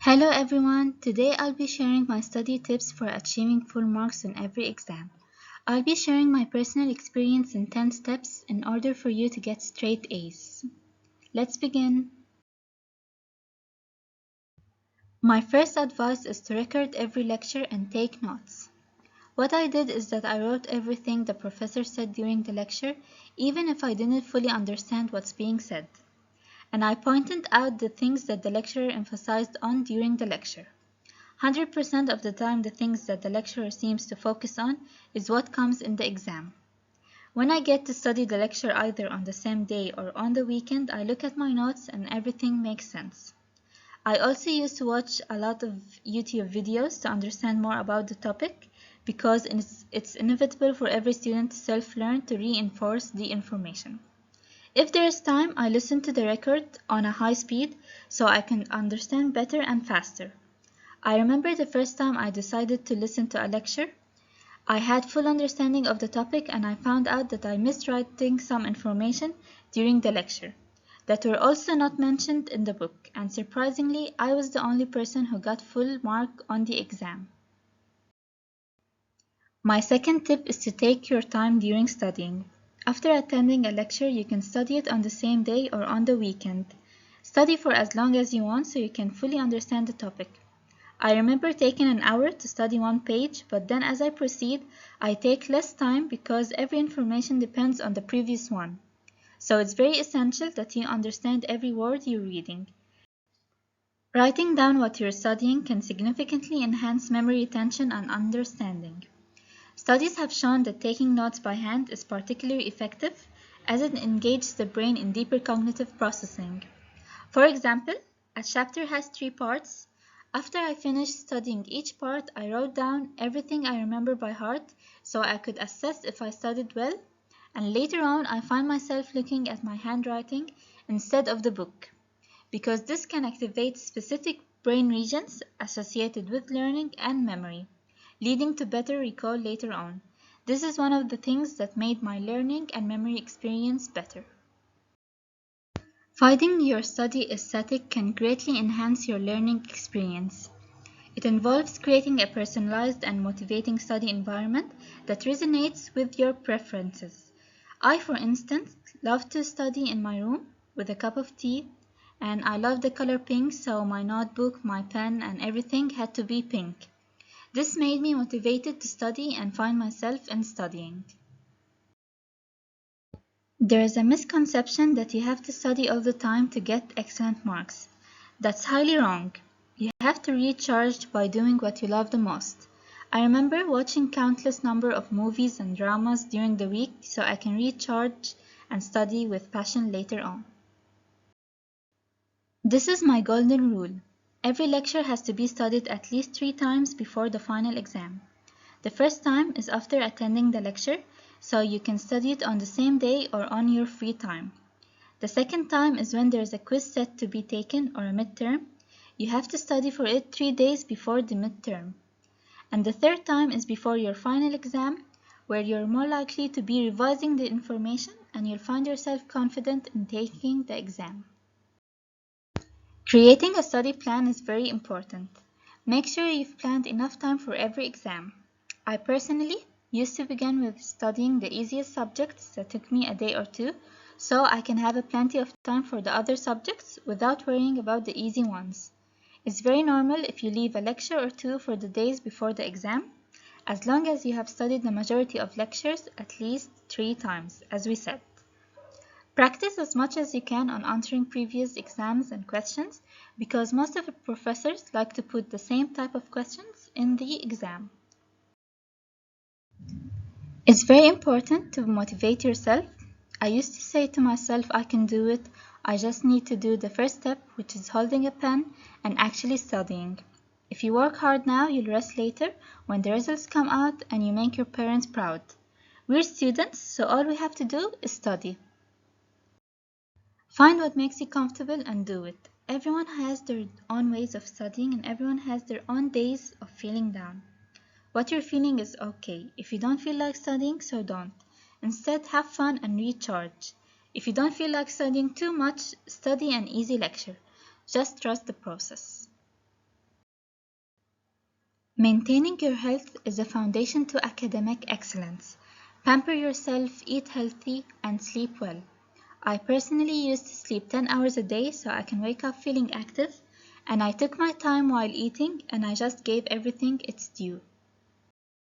Hello everyone, today I'll be sharing my study tips for achieving full marks on every exam. I'll be sharing my personal experience in 10 steps in order for you to get straight A's. Let's begin. My first advice is to record every lecture and take notes. What I did is that I wrote everything the professor said during the lecture, even if I didn't fully understand what's being said. And I pointed out the things that the lecturer emphasized on during the lecture. 100% of the time the things that the lecturer seems to focus on is what comes in the exam. When I get to study the lecture either on the same day or on the weekend, I look at my notes and everything makes sense. I also used to watch a lot of YouTube videos to understand more about the topic because it's inevitable for every student to self-learn to reinforce the information. If there is time, I listen to the record on a high speed so I can understand better and faster. I remember the first time I decided to listen to a lecture. I had full understanding of the topic and I found out that I missed writing some information during the lecture that were also not mentioned in the book, and surprisingly, I was the only person who got full mark on the exam. My second tip is to take your time during studying. After attending a lecture, you can study it on the same day or on the weekend. Study for as long as you want so you can fully understand the topic. I remember taking an hour to study one page, but then as I proceed, I take less time because every information depends on the previous one. So it's very essential that you understand every word you're reading. Writing down what you're studying can significantly enhance memory retention and understanding. Studies have shown that taking notes by hand is particularly effective as it engages the brain in deeper cognitive processing. For example, a chapter has 3 parts. After I finished studying each part, I wrote down everything I remember by heart so I could assess if I studied well, and later on I find myself looking at my handwriting instead of the book, because this can activate specific brain regions associated with learning and memory, leading to better recall later on. This is one of the things that made my learning and memory experience better. Finding your study aesthetic can greatly enhance your learning experience. It involves creating a personalized and motivating study environment that resonates with your preferences. I, for instance, love to study in my room with a cup of tea, and I love the color pink, so my notebook, my pen, and everything had to be pink. This made me motivated to study and find myself in studying. There is a misconception that you have to study all the time to get excellent marks. That's highly wrong. You have to recharge by doing what you love the most. I remember watching countless number of movies and dramas during the week so I can recharge and study with passion later on. This is my golden rule. Every lecture has to be studied at least 3 times before the final exam. The first time is after attending the lecture, so you can study it on the same day or on your free time. The second time is when there is a quiz set to be taken or a midterm. You have to study for it 3 days before the midterm. And the third time is before your final exam, where you're more likely to be revising the information and you'll find yourself confident in taking the exam. Creating a study plan is very important. Make sure you've planned enough time for every exam. I personally used to begin with studying the easiest subjects that took me a day or two, so I can have plenty of time for the other subjects without worrying about the easy ones. It's very normal if you leave a lecture or two for the days before the exam, as long as you have studied the majority of lectures at least 3 times, as we said. Practice as much as you can on answering previous exams and questions, because most of the professors like to put the same type of questions in the exam. It's very important to motivate yourself. I used to say to myself, I can do it. I just need to do the first step, which is holding a pen and actually studying. If you work hard now, you'll rest later when the results come out and you make your parents proud. We're students, so all we have to do is study. Find what makes you comfortable and do it. Everyone has their own ways of studying and everyone has their own days of feeling down. What you're feeling is okay. If you don't feel like studying, so don't. Instead, have fun and recharge. If you don't feel like studying too much, study an easy lecture. Just trust the process. Maintaining your health is a foundation to academic excellence. Pamper yourself, eat healthy, and sleep well. I personally used to sleep 10 hours a day so I can wake up feeling active, and I took my time while eating and I just gave everything its due.